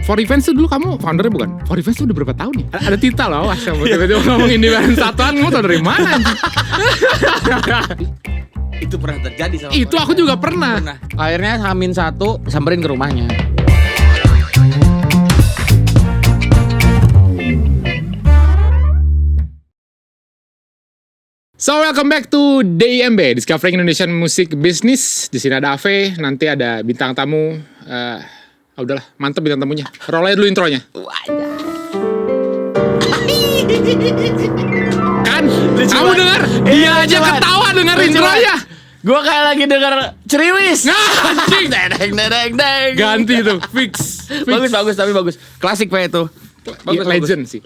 For Events tuh dulu kamu foundernya bukan? For Events tuh udah berapa tahun ya? Ada Tita loh, awas kamu tiba-tiba ngomongin di bareng satuan, kamu tau dari mana? Itu pernah terjadi sama Itu aku juga pernah. Akhirnya H-1 samperin ke rumahnya. So welcome back to DIMB, Discovering Indonesian Music Business. Di sini ada Ave, nanti ada bintang tamu. Udahlah, mantep bintang tamunya. Roll aja dulu intronya. Kan, kamu dengar? Dia aja ketawa dengar intronya. Gue kayak lagi denger ceriwis. Anjing. Deng. Ganti tuh, fix. Bagus tapi bagus. Klasik Pak itu. Bagus, Legend bagus. sih.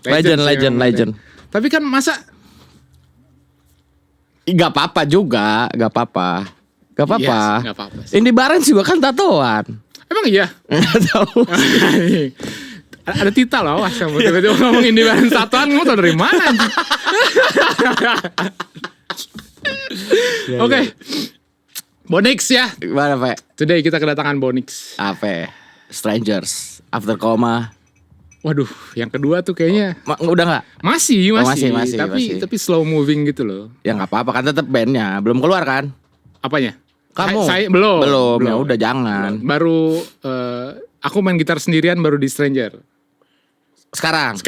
Legend. Tapi kan masa Gak apa-apa juga, gak apa-apa. Iya sih, nggak apa-apa sih. Indi Barens juga kan tatoan. Emang iya? Gak tahu. Ada Tita loh, awas kamu tiba-tiba ngomongin di bareng satuan, kamu tau dari mana? Oke. Bonix ya. Gimana Pak? Today kita kedatangan Bonix. Apa? Strangers, After Coma. Waduh, yang kedua tuh kayaknya Udah gak? masih. Masih. Tapi slow moving gitu loh. Ya gak apa-apa kan tetap bandnya. Belum keluar kan? Apanya? Kamu? Saya belum. Ya udah jangan. Baru aku main gitar sendirian baru di Stranger. Sekarang.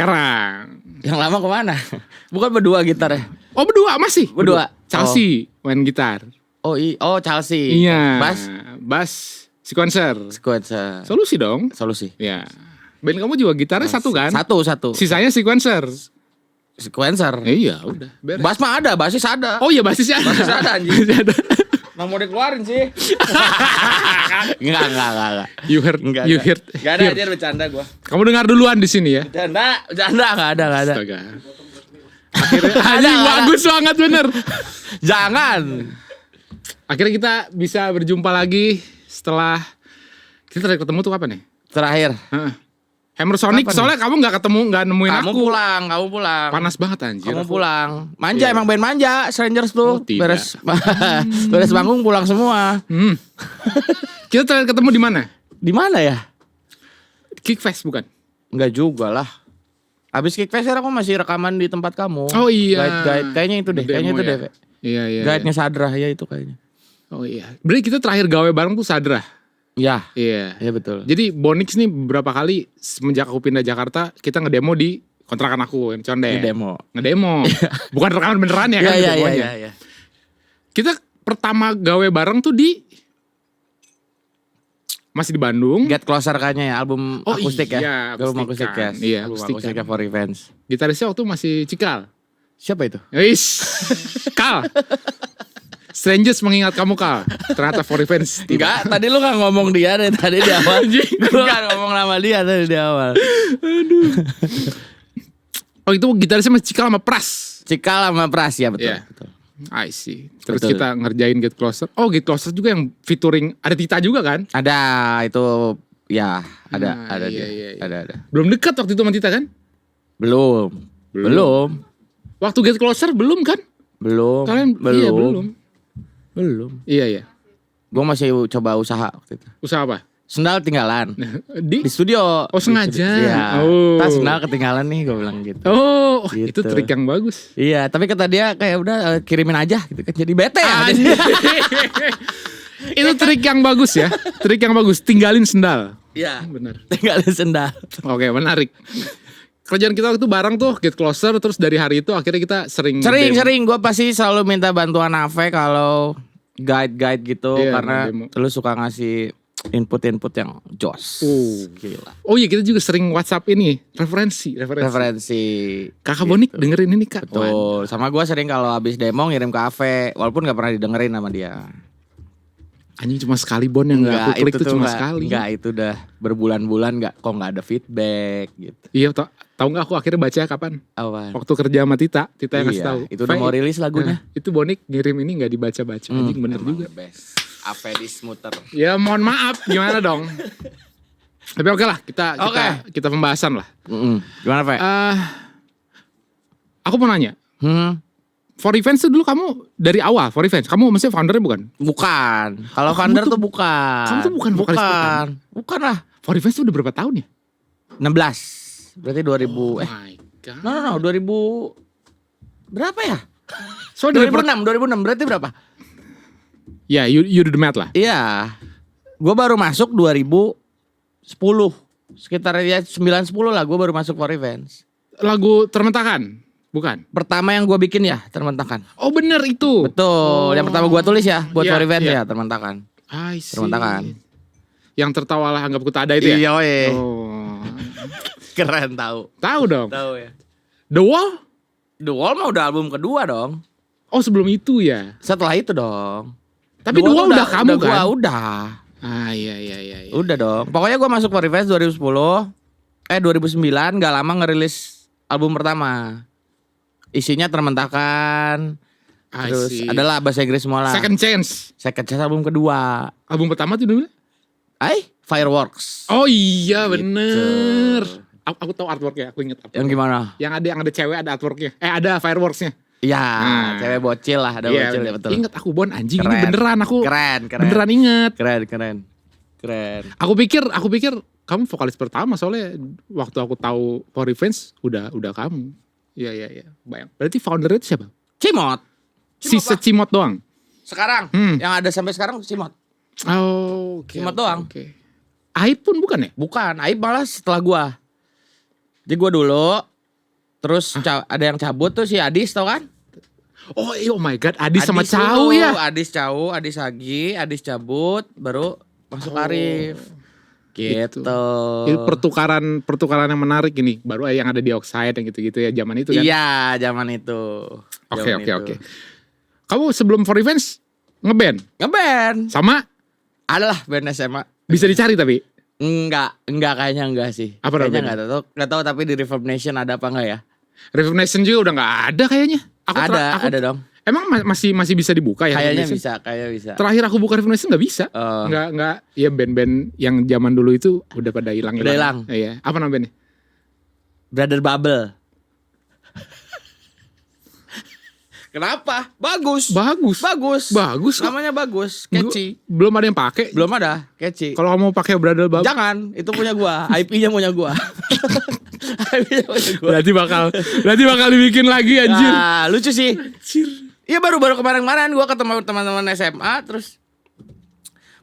Yang lama kemana? Bukan berdua gitar ya? Oh berdua masih? Berdua. Chelsea main gitar. Oh Chelsea. Iya. Bass. Sequencer. Solusi dong. Solusi. Ya. Band kamu juga gitarnya satu kan? Satu. Sisanya sequencer. Iya udah. Beres. Bass mah ada, bassis ada. Oh iya basisnya. Basis ada anjing. Basisnya ada. Nah mau dikeluarin sih. Enggak. You heard. Gak ada aja bercanda gua. Kamu dengar duluan di sini ya. Bercanda enggak ada. Astaga. Akhirnya bagus banget bener. Jangan. Akhirnya kita bisa berjumpa lagi setelah kita terakhir ketemu tuh kapan ya? Terakhir. Hammer Sonic, soalnya kamu nggak nemuin Kamu aku. Kamu pulang. Panas banget anjir. Kamu pulang. Manja emang band manja, Strangers tuh. Oh, tidak. Beres panggung pulang semua. Kita terakhir ketemu di mana? Di mana ya? Kickfest bukan? Enggak juga lah. Habis Kickfest aku masih rekaman di tempat kamu. Oh iya. Guide. Kayaknya itu deh. Demo ya? Iya. Guide-nya Sadra ya itu kayaknya. Oh iya. Berarti kita terakhir gawe bareng tuh Sadra. Ya. Iya. Iya betul. Jadi Bonix nih beberapa kali semenjak aku pindah Jakarta kita ngedemo di kontrakan aku yang Condet. Ngedemo. Bukan rekaman beneran ya kan? Iya. Kita pertama gawe bareng tuh masih di Bandung. Get Closer kayaknya ya, album akustik iya, ya. Album akustik ya. Iya, album akustik akustik For Revenge. Gitarisnya waktu masih Cikal. Siapa itu? Kal. Strangers mengingat kamu Kal. Ternyata For Revenge. Enggak, tadi lu gak ngomong dia deh tadi di awal. Lu gak ngomong nama dia tadi di awal. Aduh. Oh itu gitarisnya masih Cikal sama Pras. Cikal sama Pras ya betul. Yeah. Betul. I see. Terus Betul. kita ngerjain Get Closer. Oh Get Closer juga yang featuring ada Tita juga kan? Ada itu ya, ada iya, dia. iya. Ada. Belum dekat waktu itu sama Tita kan? Belum. Waktu Get Closer belum kan? Kalian belum. Iya belum. Iya. Gue masih coba usaha waktu itu. Usaha apa? Sendal ketinggalan Di di studio. Oh sengaja. Iya. Oh. Tas sendal ketinggalan nih gue bilang gitu. Oh, Gitu. itu trik yang bagus. Iya, tapi kata dia kayak udah kirimin aja gitu kan. Jadi bete ya. Itu trik yang bagus ya. Trik yang bagus. Tinggalin sendal. Iya. Benar. Tinggalin sendal. Oke, menarik. Kerjaan kita waktu bareng tuh Get Closer. Terus dari hari itu akhirnya kita sering. Gue pasti selalu minta bantuan Ave kalau guide gitu. Iya, karena demo. lu suka ngasih input yang jos. Gila. Oh iya kita juga sering WhatsApp ini. Referensi. Kakak Bonik dengerin ini kak. Betul. Sama gue sering kalau habis demo ngirim ke Ave. Walaupun gak pernah didengerin sama dia. Anjing cuma sekali Bon yang gak aku klik tuh cuma sekali. Enggak, itu udah berbulan-bulan kok gak ada feedback gitu. Iya tahu gak aku akhirnya baca kapan? Apa? Waktu kerja sama Tita yang ngasih tahu. Itu udah mau rilis lagunya. Itu Bonik ngirim ini gak dibaca-baca. Anjing bener juga. Best. Ave di smuter. Ya mohon maaf gimana dong. Tapi oke lah kita pembahasan lah. Gimana Pak? Aku mau nanya. For Events tuh dulu kamu dari awal For Events. Kamu maksudnya foundernya bukan? Bukan. Kalau founder tuh bukan. Kamu tuh bukan vokalis Bukan lah. For Events tuh udah berapa tahun ya? Berarti 2000 My God. No, 2000 berapa ya? So dari 2006 berarti berapa? Ya, you do the math lah. Iya. Gue baru masuk 2010. Sekitar ya 9-10 lah gue baru masuk For Revenge. Lagu Termentakan, bukan? Pertama yang gue bikin ya Termentakan. Oh bener itu. Betul. Yang pertama gue tulis ya buat Iya, For Revenge iya. ya Termentakan. I see. Termentakan. Yang tertawalah anggap ku tak ada itu ya? Iya, weh. Oh. Keren tahu. Tahu dong. Tahu ya. The Wall? The Wall mah udah album kedua dong. Oh sebelum itu ya. Setelah itu dong. Tapi The Wall udah kamu kan? Udah. Ah iya. Udah dong. Pokoknya gue masuk For Revenge 2010. 2009 gak lama ngerilis album pertama. Isinya Termentakan. I Terus see. adalah bahasa Inggris semua lah. Second Chance. Second Chance album kedua. Album pertama tuh dulu. Fireworks. Oh iya Gitu. bener. Aku tahu artworknya, aku inget. Yang gimana? Yang ada cewek ada artworknya. Ada fireworksnya. Iya, Nah. cewek bocil lah, ada Iya, bocil ya bener. betul. Ingat aku Bon anjing ini Keren. beneran aku. Keren. Beneran inget. Keren. Aku pikir kamu vokalis pertama soalnya waktu aku tahu For Revenge udah kamu. Iya. Bayang. Berarti foundernya itu siapa? Cimot. Sisa Cimot doang. Sekarang Hmm. yang ada sampai sekarang Cimot. Oh, oke. Cimot doang. Oke. Aib pun bukan ya? Bukan, Aib malah setelah gua. Jadi gua dulu terus ada yang cabut tuh si Adis tau kan? Oh my god, Adis sama Adis Cau dulu, ya. Adis Cau, Adis Hagi, Adis cabut baru masuk Arif. Gitu. Itu pertukaran yang menarik ini. Baru yang ada di Oxide yang gitu-gitu ya zaman itu kan. Iya, zaman itu. Oke. Kamu sebelum For Revenge ngeband Ngeband. sama Adalah band SMA. bisa dicari tapi Enggak kayaknya enggak sih. Apa kayaknya namanya? enggak tahu tapi di Reverb Nation ada apa enggak ya? Reverb Nation juga udah nggak ada kayaknya. Ada dong. Emang masih bisa dibuka ya? Kayaknya Reverb Nation? kayaknya bisa. Terakhir aku buka Reverb Nation nggak bisa. Oh. Nggak. Ya band-band yang zaman dulu itu udah pada hilang. Udah hilang. Iya. Apa nama bandnya? Brother Bubble. Kenapa? Bagus. Namanya bagus. Catchy. Belum ada yang pakai. Belum ada. Catchy. Kalau kamu pakai Brother Bubble, Jangan. Itu punya gua. IP-nya punya gua. IP-nya punya gua. berarti bakal dibikin lagi anjir. Nah, lucu sih. Iya baru kemarin gua ketemu teman-teman SMA terus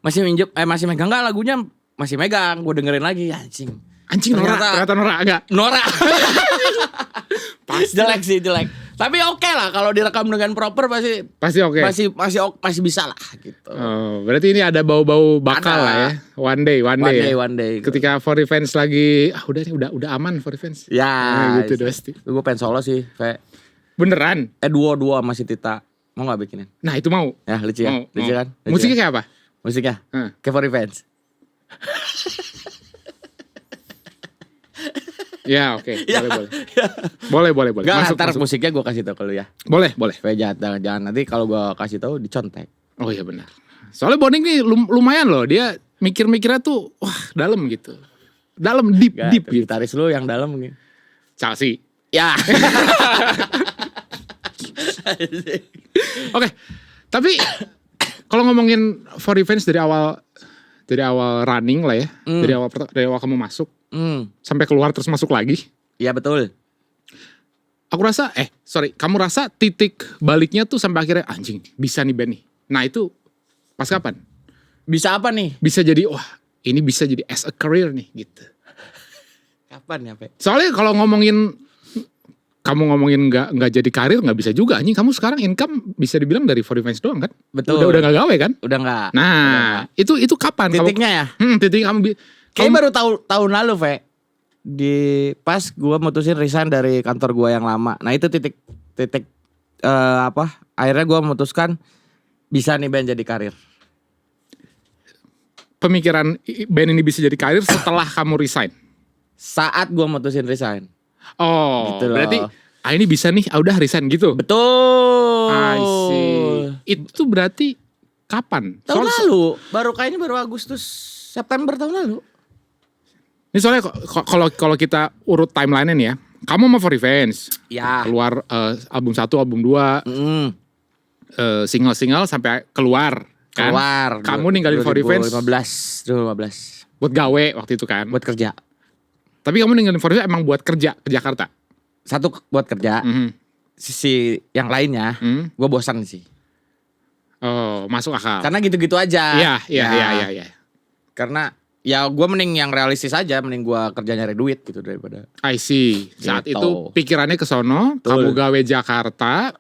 masih megang enggak lagunya masih megang. Gua dengerin lagi anjing. Ternyata Nora enggak. Nora. Jelek. Tapi oke lah kalau direkam dengan proper Pasti oke. masih bisa lah gitu. Oh, berarti ini ada bau-bau bakal Ada. lah ya. One day. One day. Ketika For Revenge lagi udah aman For Revenge. Ya, gitu pasti. Gue pengen solo sih, Fe. Beneran. Duo sama si Tita. Mau gak bikinin? Nah, itu mau. Ya, lucu ya. Mau. Lucu kan? Lucu Musiknya kan? kayak apa? Musiknya? Hah. Kayak For Revenge. Ya, oke. Ya. Boleh. Gak, ntar Masuk. musiknya gue kasih tau ke lu ya. Boleh. Fe, jangan nanti kalau gue kasih tau dicontek. Oh iya benar. Soalnya Boning nih lumayan loh. Dia mikir-mikirnya tuh wah dalam gitu. Dalam deep gitu. Gitaris lu yang dalam gitu. Chelsea. Ya. Oke. Tapi kalau ngomongin For Revenge dari awal running lah ya. Dari awal kamu masuk sampai keluar terus masuk lagi. Iya betul. Aku rasa kamu rasa titik baliknya tuh sampai akhirnya anjing bisa nih band nih. Nah itu pas kapan? Bisa apa nih? Bisa jadi wah ini bisa jadi as a career nih gitu. Kapan ya, Pe? Soalnya kalau kamu ngomongin nggak jadi karir nggak bisa juga anjing. Kamu sekarang income bisa dibilang dari For Revenge doang kan? Betul. Udah nggak gawe kan? Udah nggak. Nah itu kapan? Titiknya ya? Titik kamu Kayaknya baru tahun lalu, Fe. Pas gue mutusin resign dari kantor gue yang lama. Nah itu titik akhirnya gue memutuskan bisa nih band jadi karir. Pemikiran band ini bisa jadi karir setelah kamu resign. Saat gue mutusin resign. Oh, Gitu loh. berarti ini bisa nih, udah resign gitu. Betul. I see. Itu berarti kapan? Tahun lalu. Kayaknya baru Agustus, September tahun lalu. Ini soalnya kalau kita urut timeline-nya nih ya. Kamu mau For Revenge. Ya. Keluar album 1, album 2, single-single sampai keluar. Kan? Keluar. Kamu ninggalin For Revenge. 2015. Buat gawe waktu itu kan. Buat kerja. Tapi kamu ninggalin For Revenge emang buat kerja ke Jakarta? Satu buat kerja, Mhm. sisi yang lainnya gue bosan sih. Oh, masuk akal. Karena gitu-gitu aja. Iya. Karena ya gue mending yang realistis aja, mending gue kerja nyari duit gitu daripada. I see. Saat Gitu. itu pikirannya ke sono, Betul. kamu gawe Jakarta.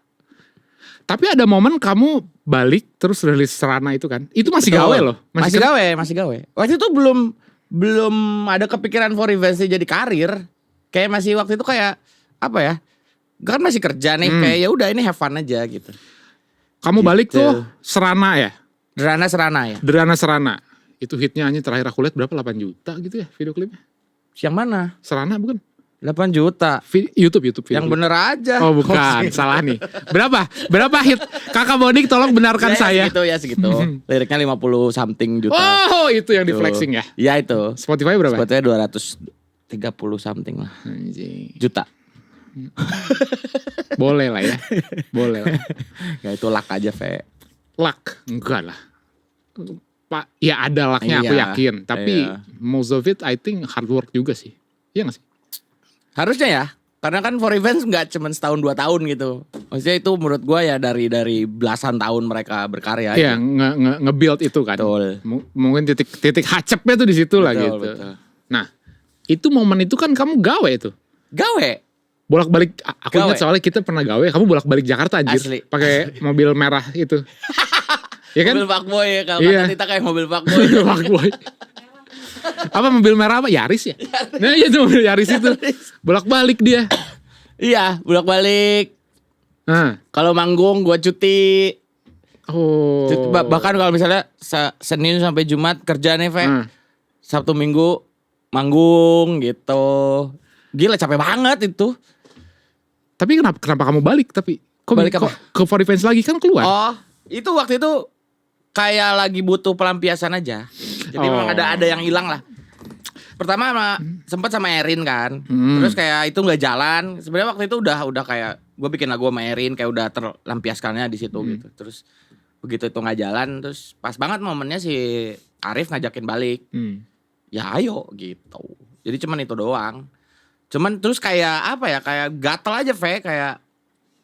Tapi ada momen kamu balik terus rilis Serana itu kan? Itu masih Betul. gawe loh. Masih gawe. Waktu itu belum ada kepikiran For Revenge jadi karir. Kayak masih waktu itu kayak apa ya? Kan masih kerja nih, kayak ya udah ini have fun aja gitu. Kamu balik Gitu. tuh Serana ya? Serana ya. Derana Serana. Itu hitnya aja terakhir aku lihat berapa? 8 juta gitu ya video klipnya. Yang mana? Serana bukan? 8 juta. YouTube video Yang klip. bener aja. Oh bukan, salah nih. Berapa hit? Kakak Bonik tolong benarkan saya. Segitu. Liriknya 50 something juta. Oh, itu yang di Tuh. flexing ya. Iya itu. Spotify berapa? Spotify 230 something lah. Anjing. Juta. Boleh lah ya. Boleh lah. Ya itu luck aja, Fe. Luck? Enggak lah. Pak, ya ada lucknya aku Iya, yakin. Tapi iya. most of it I think hard work juga sih. Iya gak sih? Harusnya ya. Karena kan For Revenge gak cuma setahun 2 tahun gitu. Maksudnya itu menurut gua ya dari belasan tahun mereka berkarya. Iya, nge-build itu kan. Betul. Mungkin titik hacepnya tuh di situ lah Betul, gitu. betul. Nah, itu momen itu kan kamu gawe itu. Gawe. Bolak-balik, aku Gawe. ingat soalnya kita pernah gawe, kamu bolak-balik Jakarta anjir. Asli. Pakai mobil merah itu. Iya kan? Mobil fuckboy ya. Kalau Iya. kata Tita kayak mobil fuckboy. Fuckboy. Apa mobil merah apa? Yaris ya? Nah iya tuh mobil Yaris itu. Bolak-balik dia. Iya, bolak-balik. Nah. Kalau manggung gua cuti. Oh. Bahkan kalau misalnya Senin sampai Jumat kerja nih, Fe. Sabtu Minggu manggung gitu. Gila capek banget itu. Tapi kenapa kamu balik? Tapi kok Balik apa? ke For Revenge lagi kan keluar? Oh, itu waktu itu kayak lagi butuh pelampiasan aja. Jadi Oh. memang ada yang hilang lah. Pertama sempat sama Erin kan. Terus kayak itu nggak jalan. Sebenarnya waktu itu udah kayak gue bikin lagu sama Erin kayak udah terlampiaskannya di situ gitu. Terus begitu itu nggak jalan, terus pas banget momennya si Arif ngajakin balik. Ya ayo gitu. Jadi cuman itu doang. Cuman terus kayak apa ya, kayak gatel aja Fe, kayak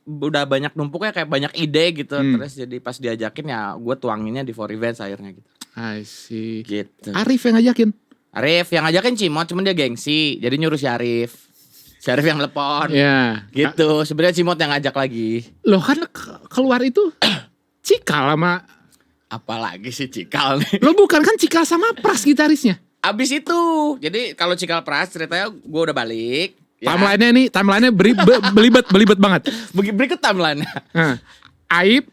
udah banyak numpuknya, kayak banyak ide gitu. Terus jadi pas diajakin ya gue tuanginnya di For Revenge akhirnya gitu. I see. Gitu. Arif yang ngajakin? Arif yang ngajakin Cimot, cuman dia gengsi. Jadi nyuruh si Arif. Si Arif yang telepon. Ya. Gitu. Sebenarnya Cimot yang ngajak lagi. Loh kan keluar itu Cikal sama... Apalagi si Cikal nih. Loh bukan kan Cikal sama Pras gitarisnya? Abis itu. Jadi kalau Cikal Pras ceritanya gue udah balik. Ya. Timeline-nya belibet banget. Berikut timeline. Nah, Aib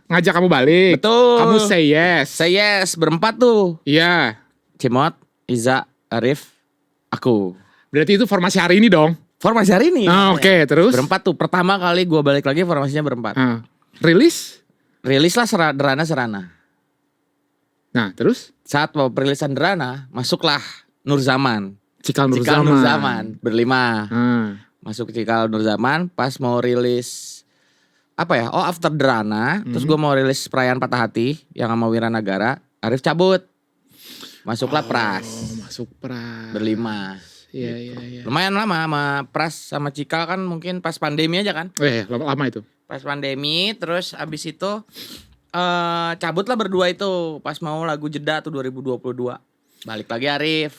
ngajak kamu balik. Betul. Kamu say yes. Say yes. Berempat tuh. Iya. Cimot, Iza, Arif, aku. Berarti itu formasi hari ini dong. Formasi hari ini. Oke, terus? Berempat tuh. Pertama kali gue balik lagi formasinya berempat. Rilis? Rilis lah Derana Serana. Nah, terus? Saat mau perilisan Derana, masuklah Nur Zaman. Cikal Nur Cikal Zaman. Nur Zaman berlima. Masuk. Masuk ke Cikal Nur Zaman pas mau rilis apa ya? Oh, after Derana, terus gue mau rilis Perayaan Patah Hati yang sama Wiranagara, Arif cabut. Masuklah Pras. Masuk Pras. Berlima. Iya. Lumayan lama sama Pras sama Cikal kan, mungkin pas pandemi aja kan. Lama itu. Pas pandemi, terus abis itu cabut lah berdua itu pas mau lagu Jeda tuh 2022. Balik lagi Arif.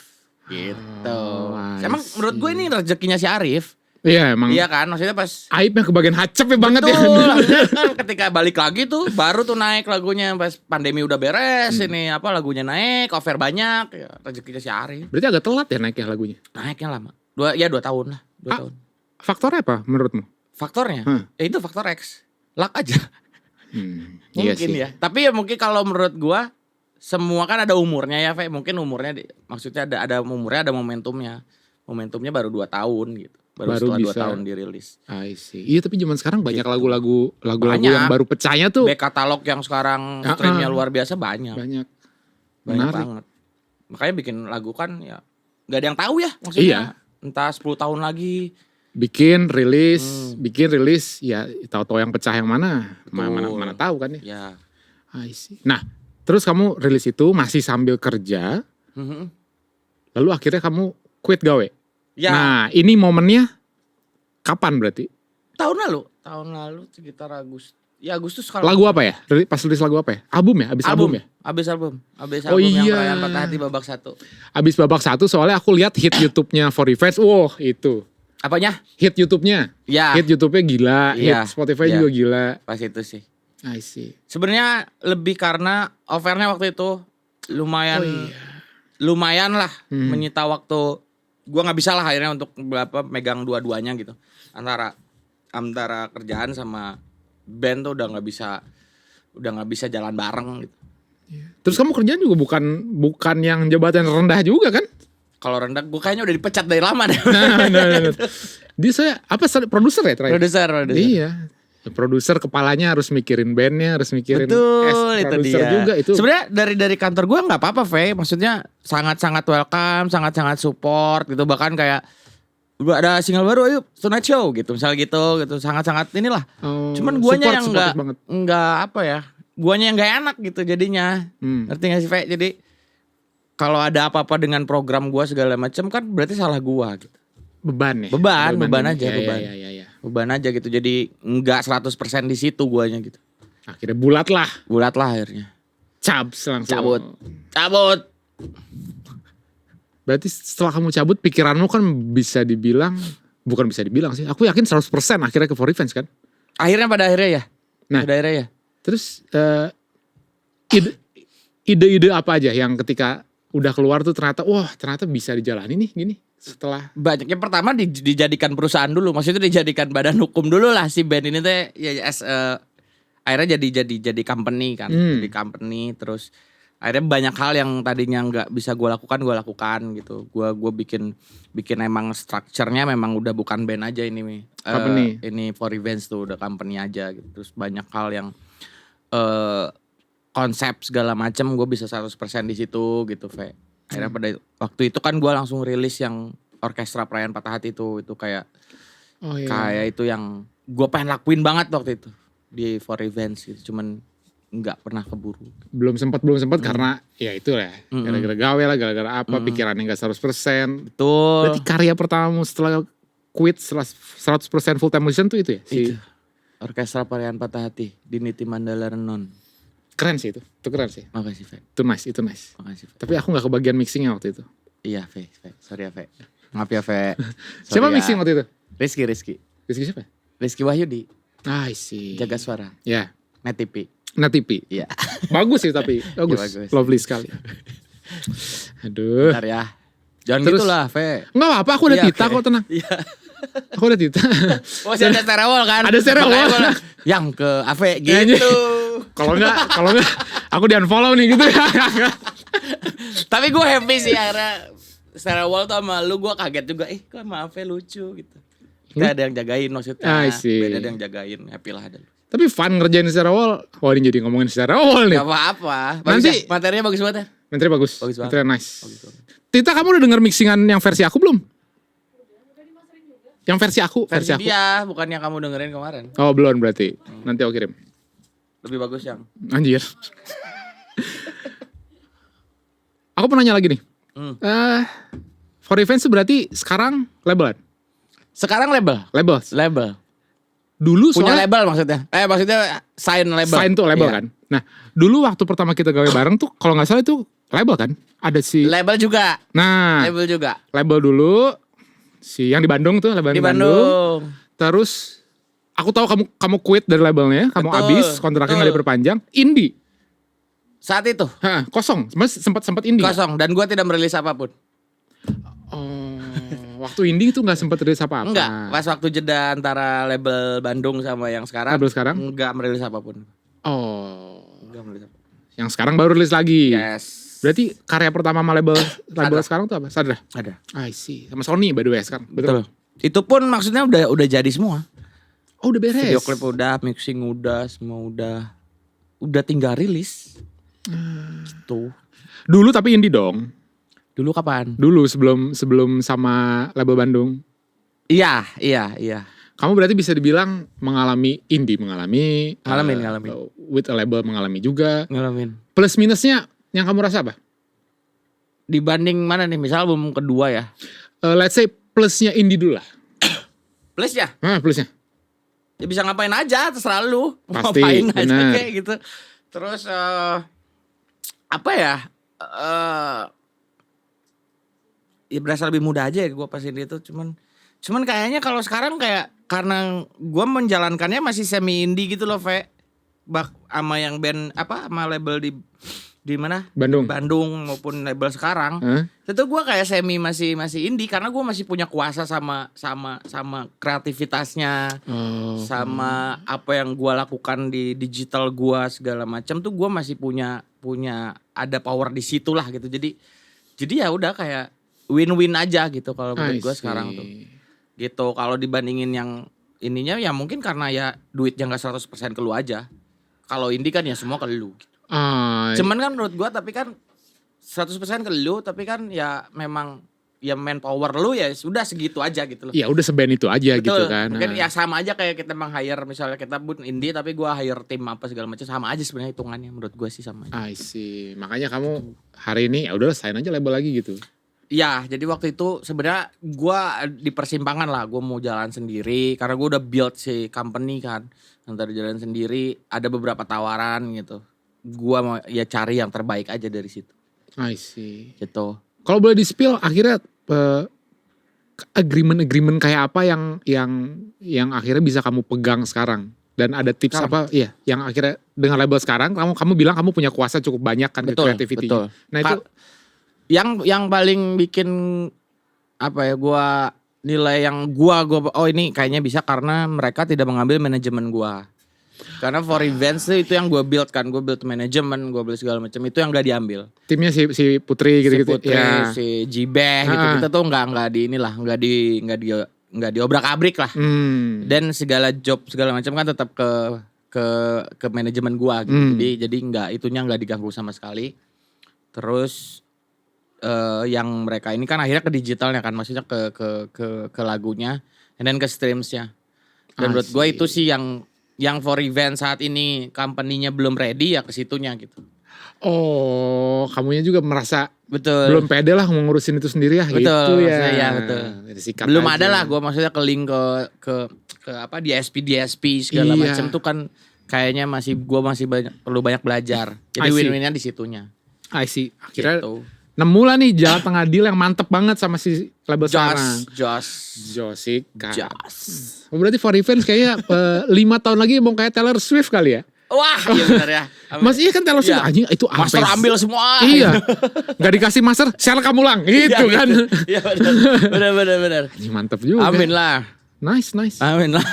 Gitu. Emang menurut gue ini rezekinya si Arif. Iya emang. Iya kan, maksudnya pas Aibnya kebagian hacep ya banget ya. kan ketika balik lagi tuh baru tuh naik lagunya pas pandemi udah beres ini apa lagunya naik, cover banyak, ya rezekinya si Arif. Berarti agak telat ya naiknya lagunya. Naiknya lama. 2 tahun lah, 2 tahun. Faktornya apa menurutmu? Faktornya? Ya itu faktor X. Luck aja. Iya Mungkin sih. ya. Tapi ya mungkin kalau menurut gua semua kan ada umurnya ya, Fe. Mungkin umurnya maksudnya ada umurnya, ada momentumnya. Momentumnya baru 2 tahun gitu. Baru setelah 2 tahun dirilis. I see. Iya tapi zaman sekarang banyak Gitu. lagu-lagu Banyak. yang baru pecahnya tuh. Back katalog yang sekarang streamnya luar biasa banyak. Banyak. Banyak Menarik. banget. Makanya bikin lagu kan ya gak ada yang tahu ya maksudnya. Entah 10 tahun lagi. Bikin rilis ya tahu-tahu yang pecah yang mana. Betul. Mana tahu kan ya. Ya. I see. Nah, terus kamu rilis itu masih sambil kerja. Mhm. Lalu akhirnya kamu quit gawe. Ya, Nah, ini momennya kapan berarti? tahun lalu sekitar Agustus kalau Lagu apa ya? Pas rilis lagu apa ya? Album ya? Abis album ya? Abis album Oh yang iya. Perayaan Patah Hati babak 1. Abis babak 1 soalnya aku lihat hit YouTube-nya For Revenge. Wow, itu. Apanya? Hit YouTube-nya. Ya, Hit YouTube-nya gila, Iya, hit Spotify iya. juga gila. pas itu sih. I see. Sebenarnya lebih karena offernya waktu itu lumayan Oh iya. lumayan lah menyita waktu. Gua nggak bisa lah akhirnya untuk megang dua-duanya gitu. Antara kerjaan sama band tuh udah nggak bisa jalan bareng gitu. Terus kamu kerjaan juga bukan yang jabatan rendah juga kan? Kalau rendah gue kayaknya udah dipecat dari lama deh. Nah. Dia saya produser ya terakhir? Produser. Iya. Produser kepalanya harus mikirin bandnya, harus mikirin Betul, itu produser dia. juga itu. Sebenarnya dari kantor gue nggak apa-apa, Fe. Maksudnya sangat-sangat welcome, sangat-sangat support gitu. Bahkan kayak ada single baru, ayo Tonight Show gitu, misal gitu, sangat-sangat inilah. Oh, Cuman guanya yang supportive banget. nggak apa ya, guanya yang nggak enak gitu jadinya. Ngerti gak sih, Fe? Jadi kalau ada apa-apa dengan program gua segala macam kan berarti salah gua gitu. Beban ya. Beban aja, Ya, beban. ya. Beban aja gitu. Jadi nggak 100% di situ guanya gitu. Akhirnya bulat lah. Bulat lah akhirnya. Cabs langsung. Cabut. Berarti setelah kamu cabut pikiranmu kan bukan bisa dibilang sih. Aku yakin 100% akhirnya ke For Revenge kan. Pada akhirnya ya. Nah. Pada akhirnya ya. Terus ide-ide apa aja yang ketika udah keluar tuh ternyata bisa dijalani nih gini setelah Banyaknya pertama dijadikan perusahaan dulu, maksudnya dijadikan badan hukum dulu lah si band ini teh ya akhirnya jadi company kan, jadi company. Terus akhirnya banyak hal yang tadinya nggak bisa gue lakukan gitu. Gue bikin emang structure-nya memang udah bukan band aja ini Company. ini For Revenge tuh udah company aja gitu. Terus banyak hal yang konsep segala macam gue bisa 100% di situ gitu, Fe. Akhirnya pada waktu itu kan gue langsung rilis yang orkestra Perayaan Patah Hati itu kayak kayak itu yang gue pengen lakuin banget waktu itu di For Revenge gitu. Cuman nggak pernah keburu. belum sempat karena ya itu ya gara-gara gawe lah, gara-gara apa pikirannya nggak 100%. Betul. Berarti karya pertamamu setelah quit setelah 100% full time musician tuh itu ya? Itu. Orkestra Perayaan Patah Hati di Niti Mandala Renon. Keren sih itu keren sih. Makasih, Fe. Itu nice. Makasih, Fe. Tapi aku gak kebagian mixingnya waktu itu. Iya, Fe. Sorry ya, Fe. Maaf ya, Fe. Siapa Sorry mixing ya. waktu itu? Rizky. Rizky siapa? Rizky Wahyudi. I see. Jaga suara. Ya, Net TV. Natipi. Iya. Bagus sih tapi bagus. bagus. Lovely sekali. Aduh. Bentar ya. Jangan Terus- gitulah, Fe. Enggak apa-apa, aku udah Iya, Tita oke. kok, tenang. Iya. Aku udah Tita. Oh, masih ada stereo kan? Ada stereo. Makanya gua bilang, yang ke Ave Kayaknya. gitu. Kalau enggak aku di unfollow nih gitu. Tapi gue happy sih akhirnya stereo wall tuh sama lu, gue kaget juga. Kok sama Ave lucu gitu. Kita ada yang jagain maksudnya. I see. Beda ada yang jagain. Happy lah ada lu. Tapi fun ngerjain secara wall. Wah, ini jadi ngomongin secara wall nih. Gak apa-apa. Nanti- Bagus ya? Materinya bagus banget ya. Menteri bagus. Bagus banget. Menteri nice. Bagus banget. Tita, kamu udah denger mixingan yang versi aku belum? Yang versi aku, Versi aku. dia, bukan yang kamu dengerin kemarin. Oh, belum berarti. Nanti aku kirim. Lebih bagus yang. Anjir. Aku mau nanya lagi nih. For Revenge berarti sekarang labelan? Sekarang label. Label. Dulu Punya soalnya label maksudnya. Maksudnya sign label. sign tuh label Iya. kan. Nah, dulu waktu pertama kita gawe bareng tuh kalau nggak salah itu label kan? Ada si Label juga. Nah, Label juga. label dulu si yang di Bandung tuh, label Di Bandung. Terus aku tahu kamu quit dari labelnya, kamu Betul, habis, kontraknya nggak betul. diperpanjang. Indie. Saat itu Hah, kosong. Mas sempat indie. nggak? kosong dan gue tidak merilis apapun. Oh, waktu indie itu nggak sempat rilis apa-apa. Enggak, pas waktu jeda antara label Bandung sama yang sekarang. Label sekarang? Enggak merilis apapun. Oh, Enggak merilis apapun. yang sekarang baru rilis lagi. Yes. Berarti karya pertama sama label Sadra. sekarang tuh apa? Sadra. Ada. I see. Sama Sony by the way sekarang. Betul. Itu pun maksudnya udah jadi semua. Oh, udah beres. Video klip udah, mixing udah, semua udah tinggal rilis. Gitu. Dulu tapi indie dong. Dulu kapan? Dulu sebelum sama label Bandung. Iya. Kamu berarti bisa dibilang mengalami Ngalamin. with a label mengalami juga. Ngalamin. Plus minusnya yang kamu rasa apa? Dibanding mana nih? Misal album kedua ya. let's say plusnya indie dulu lah. Plus ya, Plusnya. ya bisa ngapain aja, terserah lu. Pasti, Ngapain aja bener. kayak gitu. Terus apa ya? Ya berasa lebih mudah aja ya gue pas ini tuh. Cuman kayaknya kalau sekarang kayak karena gue menjalankannya masih semi indie gitu loh, Ve. Sama yang band apa, sama label di mana? Bandung. Bandung maupun label sekarang. Itu gue kayak semi masih indie karena gue masih punya kuasa sama kreativitasnya, sama apa yang gue lakukan di digital gue segala macam tuh gue masih punya ada power di situ lah gitu. Jadi ya udah kayak win-win aja gitu kalau menurut gue sekarang tuh. Gitu. Kalau dibandingin yang ininya ya mungkin karena ya duitnya nggak 100% ke lu aja. Kalau indie kan ya semua ke lu gitu. Cuman kan menurut gua tapi kan 100% ke lu, tapi kan ya memang ya manpower lu ya sudah segitu aja gitu loh. Ya udah seband itu aja. Betul. Gitu kan. Mungkin ya sama aja kayak kita meng-hire misalnya kita buat indie tapi gua hire tim apa segala macam, sama aja sebenarnya hitungannya menurut gua sih sama aja. I see. Makanya kamu hari ini ya udah sign aja label lagi gitu. Ya, jadi waktu itu sebenarnya gua di persimpangan lah, gua mau jalan sendiri karena gua udah build si company kan. Antara jalan sendiri, ada beberapa tawaran gitu. Gua mau ya cari yang terbaik aja dari situ. I see. Gitu. Kalau boleh di-spill akhirnya agreement kayak apa yang akhirnya bisa kamu pegang sekarang? Dan ada tips apa ya yang akhirnya dengan label sekarang kamu bilang kamu punya kuasa cukup banyak kan ke creativity-nya. Nah itu yang paling bikin apa ya gua nilai yang gua oh ini kayaknya bisa karena mereka tidak mengambil manajemen gua. Karena for events itu yang gue build kan, gue build manajemen, gue build segala macam itu yang gak diambil. Timnya si Putri gitu-gitu. Si Putri, ya. si Jibeh gitu-gitu tuh nggak di inilah, nggak diobrak-abrik lah. Dan segala job segala macam kan tetap ke manajemen gua gitu. Jadi nggak diganggu sama sekali. Terus yang mereka ini kan akhirnya ke digitalnya kan, maksudnya ke lagunya, and then ke streamsnya. Dan menurut gue itu sih yang for event saat ini company-nya belum ready ya ke situnya gitu. Oh, kamunya juga merasa betul belum pede lah ngurusin itu sendiri ya. Betul, gitu ya. Iya betul. Belum aja. Ada lah gue maksudnya ke link ke apa DSP segala macam tuh kan kayaknya gue masih perlu banyak belajar. Jadi win-winnya di situnya. I see. Akhirnya gitu. Nemu lah nih jalan tengah deal yang mantep banget sama si label sekarang. Josik. Oh, berarti for events kayaknya 5 tahun lagi mau kayak Taylor Swift kali ya? Wah iya benar ya. Mas iya kan Taylor Swift anjing itu master ambil semua. Iya. Gak dikasih master, share kamu lang gitu kan. Iya benar. Anjing mantep juga. Amin lah. Nice. Amin lah.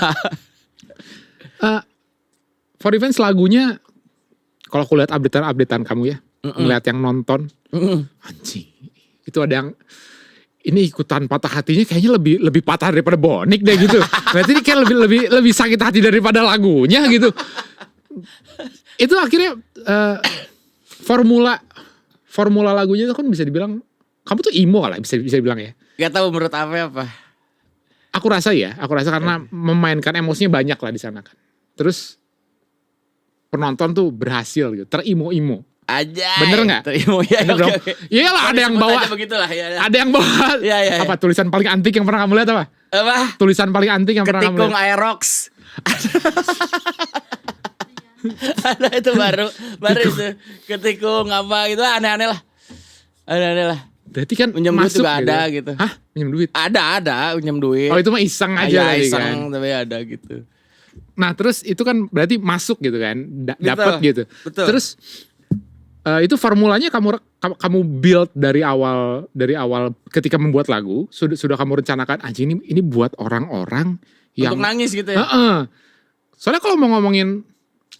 For events lagunya kalau aku lihat updatean kamu ya, ngeliat yang nonton, anjing itu ada yang ini ikutan patah hatinya kayaknya lebih patah daripada Bonik deh gitu. Berarti ini kayak lebih sakit hati daripada lagunya gitu. Itu akhirnya formula lagunya itu kan bisa dibilang kamu tuh emo lah bisa dibilang ya. Gak tahu menurut apa. Aku rasa karena memainkan emosinya banyak lah di sana kan. Terus penonton tuh berhasil gitu, terimo-imo. Aja. Bener nggak? Terimo ya. Okay. Iyalah ada yang bawa. Ada yang bawa. Ya. Apa tulisan paling antik yang pernah kamu lihat apa? Apa? Tulisan paling antik yang pernah kamu lihat. Ketikung Aerox. Ada itu baru itu ketikung apa gitu aneh-aneh lah. Berarti kan pinjam duit masuk juga gitu. Ada gitu. Hah? Pinjam duit? Ada pinjam duit. Oh itu mah iseng aja tadi iseng, kan. Tapi ada gitu. Nah terus itu kan berarti masuk gitu kan, dapat gitu. Betul. Terus itu formulanya kamu build dari awal ketika membuat lagu sudah kamu rencanakan anjing ini buat orang-orang yang untuk nangis gitu ya. Soalnya kalau mau ngomongin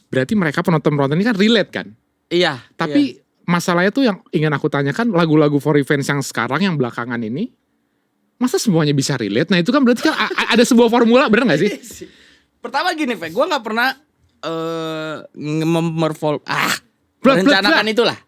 berarti mereka penonton ini kan relate kan. Iya. Tapi masalahnya tuh yang ingin aku tanyakan lagu-lagu for events yang sekarang yang belakangan ini masa semuanya bisa relate? Nah itu kan berarti kan ada sebuah formula, bener gak sih? Pertama gini, Fe, gue gak pernah merencanakan itulah.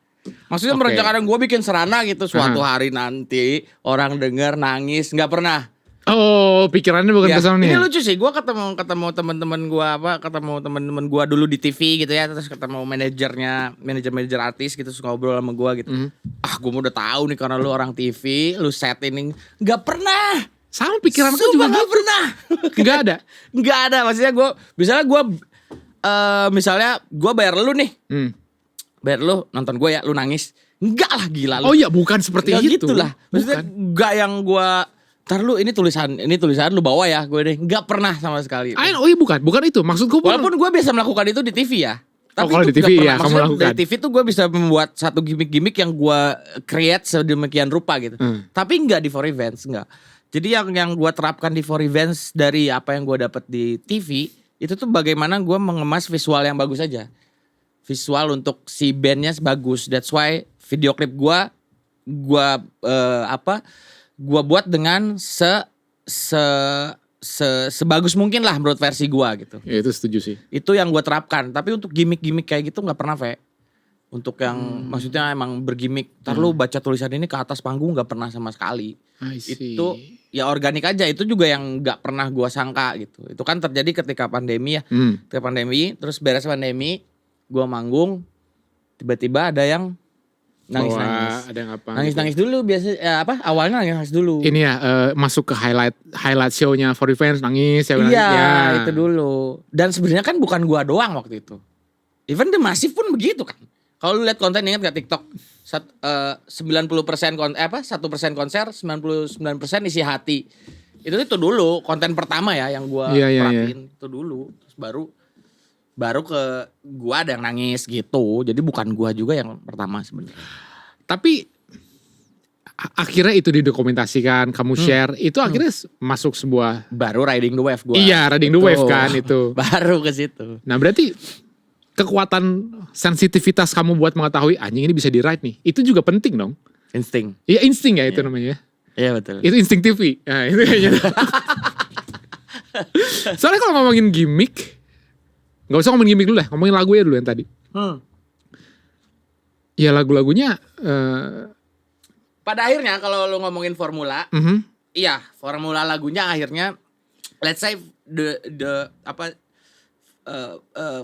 Maksudnya merencanakan gue bikin serana gitu suatu hari nanti orang denger nangis, gak pernah. Oh, pikirannya bukan ke sana Ini ya? lucu sih, gue ketemu teman-teman gue ketemu teman-teman gue dulu di TV gitu ya, terus ketemu manajer artis gitu, suka ngobrol sama gue gitu. Gue udah tahu nih karena lu orang TV, lu set ini nggak pernah. Sama pikiranku Sumpah juga nggak pernah. Nggak ada. Nggak ada, maksudnya misalnya gue bayar lu nih, bayar lu nonton gue ya, lu nangis, enggak lah gila lu. Oh iya, bukan seperti Nggak itu. gitu lah, maksudnya nggak yang gue ntar lu ini tulisan lu bawa ya gue deh, nggak pernah sama sekali. Oh iya, bukan itu. Maksudku Walaupun gue biasa melakukan itu di TV ya. Tapi kalau itu di TV nggak pernah. ya, kamu Maksudnya lakukan. Di TV tuh gue bisa membuat satu gimmick-gimmick yang gue create sedemikian rupa gitu. Tapi nggak di For Events, nggak. Jadi yang gue terapkan di For Events dari apa yang gue dapat di TV itu tuh bagaimana gue mengemas visual yang bagus aja. Visual untuk si bandnya bagus. That's why video klip gue buat dengan sebagus mungkin lah menurut versi gue gitu. Ya itu setuju sih. Itu yang gue terapkan. Tapi untuk gimmick-gimmick kayak gitu nggak pernah, Ve. Untuk yang maksudnya emang bergimmick, ntar lu baca tulisan ini ke atas panggung nggak pernah sama sekali. I see. Itu ya organik aja. Itu juga yang nggak pernah gue sangka gitu. Itu kan terjadi ketika pandemi ya. Ketika pandemi, terus beres pandemi, gue manggung, tiba-tiba ada yang nangis-nangis. Ada yang apa? Nangis-nangis dulu biasa awalnya nangis dulu. Ini ya masuk ke highlight show-nya For Events nangis ya. Iya, itu dulu. Dan sebenarnya kan bukan gua doang waktu itu. Even The Massive pun begitu kan. Kalau lu lihat konten, ingat gak TikTok? 90% 1% konser, 99% isi hati. Itu dulu konten pertama ya yang gua perhatiin. Itu dulu. Terus baru ke gua ada yang nangis gitu. Jadi bukan gua juga yang pertama sebenarnya. Tapi akhirnya itu didokumentasikan, kamu share, itu akhirnya masuk sebuah baru Riding the Wave gua. Iya, Riding the Wave kan itu. Baru ke situ. Nah, berarti kekuatan sensitivitas kamu buat mengetahui anjing ini bisa di-ride nih. Itu juga penting dong. Insting. Iya, insting ya itu namanya. Iya, betul. Itu insting TV. Nah, itu kayaknya. Soalnya kalau ngomongin gimmick, nggak usah ngomongin gimmick dulu lah, ngomongin lagunya dulu yang tadi. Ya lagu-lagunya pada akhirnya kalau lu ngomongin formula, iya, formula lagunya akhirnya let's say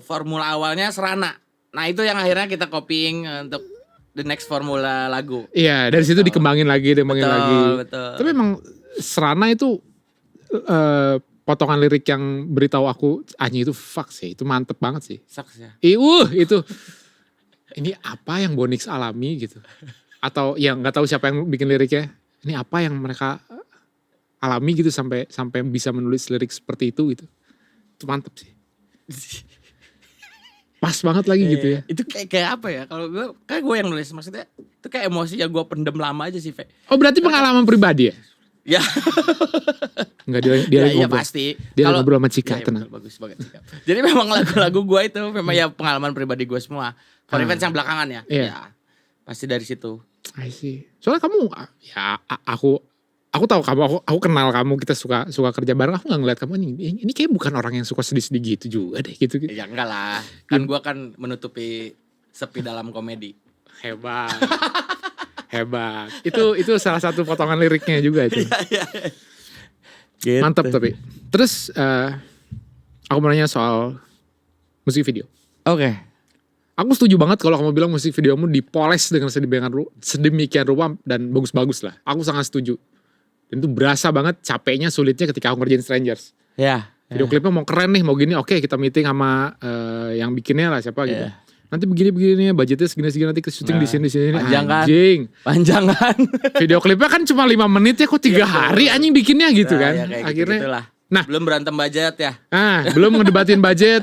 formula awalnya Serana. Nah, itu yang akhirnya kita copying untuk the next formula lagu. Iya, dari situ dikembangin lagi. Betul. Tapi memang Serana itu potongan lirik yang beritahu aku anjing itu fuck sih, itu mantep banget sih. Sucks ya. Itu ini apa yang Bonix alami gitu. Atau yang nggak tahu siapa yang bikin liriknya. Ini apa yang mereka alami gitu sampai bisa menulis lirik seperti itu gitu. Itu mantep sih. Pas banget lagi gitu ya. Itu kayak apa ya? Kalau gue yang nulis, maksudnya itu kayak emosi yang gue pendem lama aja sih, Fe. Oh, berarti pengalaman pribadi ya? Ya. Enggak, dia ya, ngobrol. pasti. Dia ngobrol sama Cika, ya, tenang. Betul, bagus banget Cika. Jadi memang lagu-lagu gue itu memang ya pengalaman pribadi gue semua. For Events yang belakangan ya. Iya. Ya. Pasti dari situ. I see. Soalnya kamu ya aku tahu kamu, aku kenal kamu, kita suka kerja bareng. Aku nggak ngeliat kamu ini kayak bukan orang yang suka sedih-sedih gitu juga deh gitu. Ya enggak lah. Kan gue kan menutupi sepi dalam komedi. Hebat. Hebat. Itu salah satu potongan liriknya juga itu. Gitu. Mantap tapi. Terus aku mau nanya soal musik video. Oke. Aku setuju banget kalau kamu bilang musik videomu dipoles dengan sedemikian rupa dan bagus-bagus lah. Aku sangat setuju. Dan itu berasa banget capeknya, sulitnya ketika aku ngerjain Strangers. Ya. Video klipnya mau keren nih, mau gini, oke kita meeting sama yang bikinnya lah siapa gitu. Nanti begini budgetnya segini nanti ke syuting di sini. Panjang kan? Anjing. Panjang kan? Video klipnya kan cuma 5 menit ya, kok 3 hari anjing bikinnya gitu kan. Ya, kayak akhirnya. gitu-gitulah. Nah, belum berantem budget ya. Belum ngedebatin budget.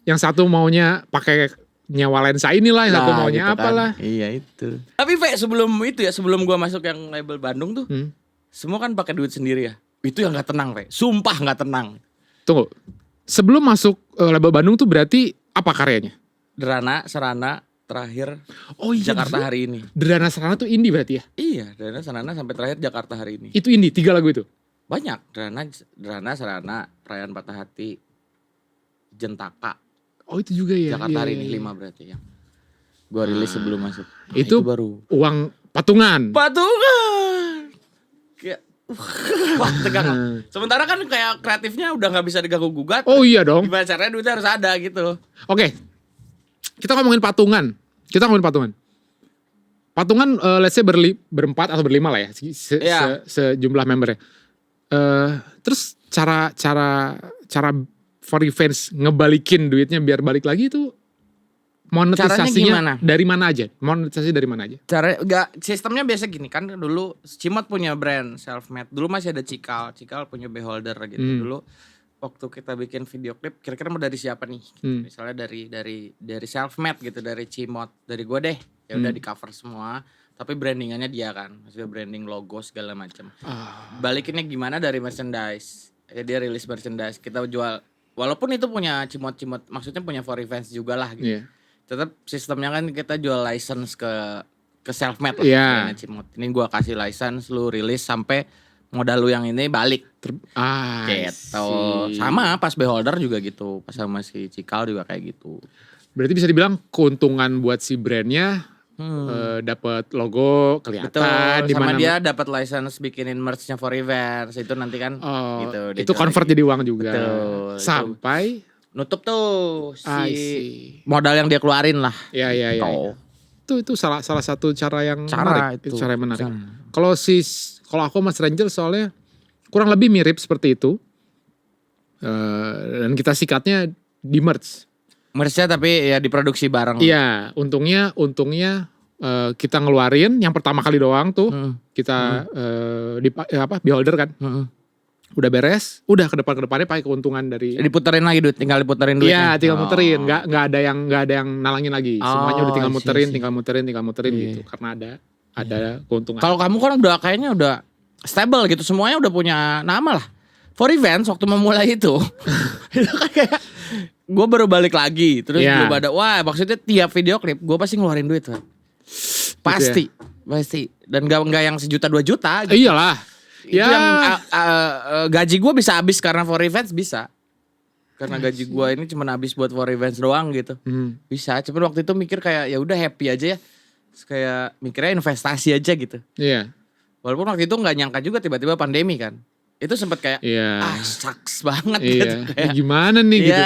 Yang satu maunya pakai nyewa lensa inilah, yang satu maunya gitu apalah. Kan. Iya itu. Tapi Fe, sebelum gua masuk yang label Bandung tuh, semua kan pakai duit sendiri ya. Itu yang nggak tenang, Fe. Sumpah nggak tenang. Tunggu. Sebelum masuk label Bandung tuh berarti apa karyanya? Derana, Serana, terakhir Jakarta hari ini. Derana Serana tuh indie berarti ya? Iya, Derana, Serana sampai terakhir Jakarta hari ini. Itu indie, 3 lagu itu? Banyak. Derana, Serana, Perayaan Patah Hati, Jentaka. Oh itu juga ya? Jakarta hari ini 5 berarti yang gue rilis sebelum masuk. Itu baru uang patungan? Patungan! Kayak Wah, tegang. Sementara kan kayak kreatifnya udah nggak bisa diganggu gugat. Oh iya dong. Gimana caranya duitnya harus ada gitu. Oke. Kita ngomongin patungan. Patungan let's say berempat atau berlima lah ya. Sejumlah membernya. Terus cara for fans ngebalikin duitnya biar balik lagi itu monetisasinya dari mana aja? Monetisasi dari mana aja? Sistemnya biasa gini kan, dulu Cimot punya brand self-made. Dulu masih ada Cikal punya Beholder gitu. Dulu waktu kita bikin video klip, kira-kira mau dari siapa nih? Misalnya dari self-made gitu, dari Cimot, dari gue deh. Ya udah di cover semua, tapi brandingannya dia kan. Maksudnya branding logo segala macam. Balikinnya gimana dari merchandise. Dia rilis merchandise, kita jual. Walaupun itu punya Cimot, maksudnya punya for fans juga lah gitu. Yeah. Tetap sistemnya kan kita jual license ke self-made lah. Yeah. Cimot. Ini gue kasih license, lu rilis sampai modal lu yang ini balik. Gitu. Sama pas Beholder juga gitu. Pas sama si Cikal juga kayak gitu. Berarti bisa dibilang keuntungan buat si brandnya dapat logo kelihatan. Betul. Sama dia dapat license bikinin merch-nya for events. Itu nanti kan gitu. Itu convert jadi uang juga. Betul. Sampai nutup tuh si modal yang dia keluarin lah. Iya. Itu salah satu cara yang menarik. Itu cara yang menarik. Kalau aku sama Stranger soalnya kurang lebih mirip seperti itu. Dan kita sikatnya di merch. Merch-nya tapi ya diproduksi bareng. Iya, untungnya kita ngeluarin yang pertama kali doang tuh. Kita Beholder kan. Udah beres, udah ke depannya pakai keuntungan dari diputerin lagi duit, tinggal diputerin duitnya. Iya, tinggal muterin, nggak ada yang nalangin lagi. Semuanya udah tinggal muterin gitu, karena ada keuntungan. Kalau kamu kan kayaknya udah stable gitu, semuanya udah punya nama lah. For events waktu memulai itu kayak gue baru balik lagi, terus belum ada. Wah, maksudnya tiap video klip gue pasti ngeluarin duit, pasti. Dan nggak yang 1 juta 2 juta. Gitu. Iyalah. Yang gaji gue bisa habis karena for events bisa. Karena gaji gue ini cuma habis buat for events doang gitu. Bisa. Cuma waktu itu mikir kayak ya udah happy aja ya. Terus kayak mikirnya investasi aja gitu. Iya. Walaupun waktu itu nggak nyangka juga tiba-tiba pandemi kan. Itu sempat kayak sucks banget gitu. Kayak, gimana nih gitu.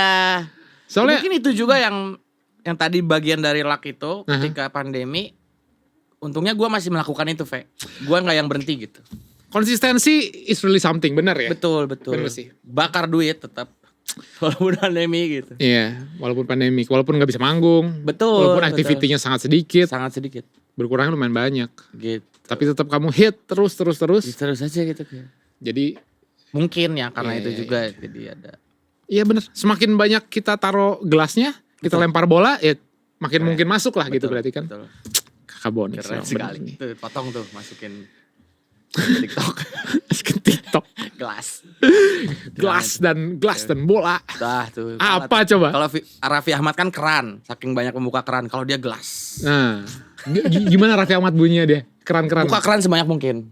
Soalnya mungkin itu juga yang tadi bagian dari luck itu ketika pandemi. Untungnya gue masih melakukan itu, Ve. Gue nggak yang berhenti gitu. Konsistensi is really something, benar ya? Betul. Benar sih. Bakar duit tetap. Walaupun pandemi gitu. Iya, walaupun pandemi, walaupun gak bisa manggung. Betul. Walaupun aktivitinya sangat sedikit. Berkurangnya lumayan banyak. Gitu. Tapi tetap kamu hit terus. Terus aja gitu. Jadi mungkin ya karena itu juga jadi ada. Iya benar. Semakin banyak kita taruh gelasnya, kita lempar bola, ya makin mungkin masuk lah gitu berarti kan. Betul. Kakak Boni. Keren sekali. Tuh, potong tuh, masukin TikTok. Masukin TikTok. Gelas dan bola. Tuh. Apa coba? Kalau Raffi Ahmad kan keran, saking banyak membuka keran. Kalau dia gelas. Nah, gimana Raffi Ahmad bunyinya dia? Keran-keran. Buka keran sebanyak mungkin.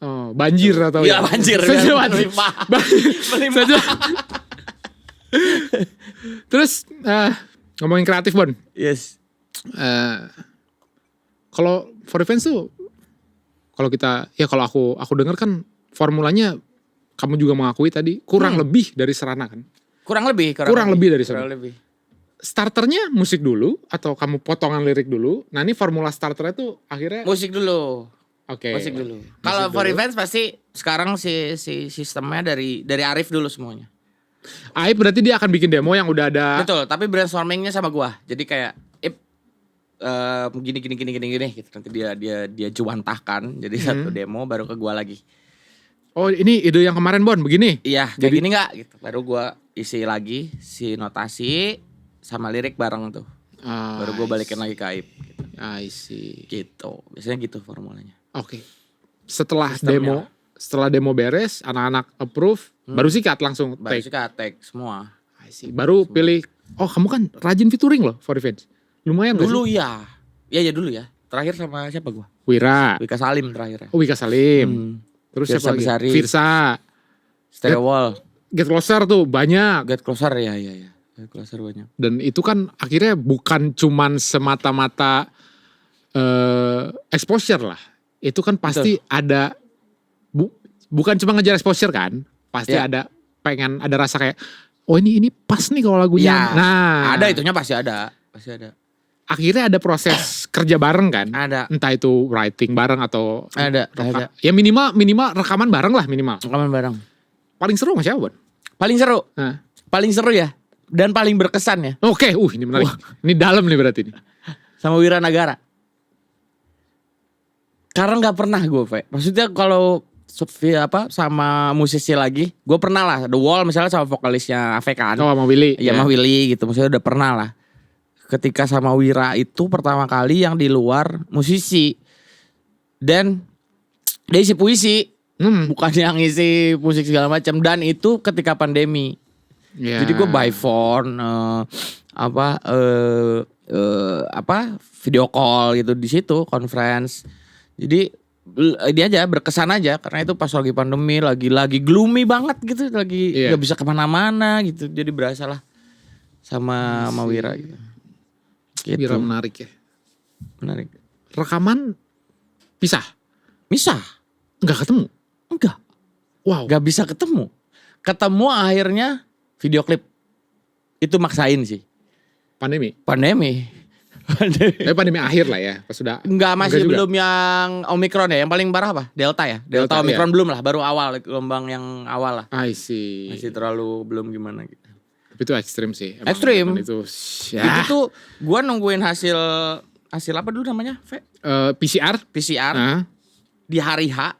Oh, banjir atau ya? Iya, banjir. Terus ngomongin kreatif, Bon. Yes. Kalau for events tuh, kalau aku dengar kan formulanya kamu juga mengakui tadi kurang lebih dari Serana kan? Kurang lebih dari Serana. Starternya musik dulu atau kamu potongan lirik dulu? Nah ini formula starternya tuh akhirnya musik dulu. Oke. Musik dulu. Kalau for events pasti sekarang si sistemnya dari Arif dulu semuanya. Arif berarti dia akan bikin demo yang udah ada. Betul, tapi brainstormingnya sama gua. Jadi kayak gini gitu. Nanti dia juantahkan jadi satu demo baru ke gua lagi. Oh ini ide yang kemarin Bon begini? Iya kayak gini gak gitu. Baru gua isi lagi si notasi sama lirik bareng tuh. Baru gua balikin lagi ke Aib gitu. I see. Gitu. Biasanya gitu formulanya. Oke. Setelah demo beres, anak-anak approve, baru sikat langsung take. Baru sikat take semua. I see. Baru semua. Pilih. Oh kamu kan rajin featuring loh for events. Lumayan dulu sih? Iya dulu ya. Terakhir sama siapa gua? Wika Salim terakhir. Oh Wika Salim. Terus siapa lagi? Firsa. Stereo Wall. Get Closer tuh banyak. Get Closer ya. Get Closer banyak. Dan itu kan akhirnya bukan cuman semata-mata exposure lah. Itu kan pasti ada bukan cuma ngejar exposure kan, pasti Iya. ada pengen ada rasa kayak oh ini pas nih kalau lagunya. Ya, Nah, ada itunya pasti ada. akhirnya ada proses kerja bareng kan. Ada. Entah itu writing bareng atau Ada. ya minimal rekaman bareng lah minimal. Rekaman bareng. Paling seru sama siapa, Bon? Paling seru. Nah. Paling seru ya. Dan paling berkesan ya. Oke, ini menarik. Ini dalam nih berarti nih. Sama Wiranagara. Karena nggak pernah gue, Fe. Maksudnya kalau sama musisi lagi, gue pernah lah. The Wall misalnya sama vokalisnya Ave kan. Oh, sama Willy. Ya sama Willy gitu. Maksudnya udah pernah lah. Ketika sama Wira itu pertama kali yang di luar musisi. Dan dia isi puisi. Bukan yang isi musik segala macam. Dan itu ketika pandemi. Ya. Jadi gue by phone video call gitu di situ conference. Jadi dia aja berkesan aja karena itu pas lagi pandemi lagi gloomy banget gitu, lagi nggak bisa kemana-mana gitu. Jadi berasa lah sama Wira gitu. Wira menarik ya. Menarik. Rekaman pisah? Misah? Nggak ketemu? Enggak. Wow. Nggak bisa ketemu. Ketemu akhirnya video klip. Itu maksain sih. Pandemi. Pandemi akhir lah ya, pas sudah. Enggak, masih juga. belum yang Omikron ya. Yang paling parah apa? Delta ya. Delta Omikron iya. belum lah, baru awal gelombang yang awal lah. I see. Masih terlalu belum gimana gitu. Tapi itu ekstrim sih. Emang Ekstrim. Itu Itu tuh gua nungguin hasil apa dulu namanya? PCR. PCR Nah. di hari H.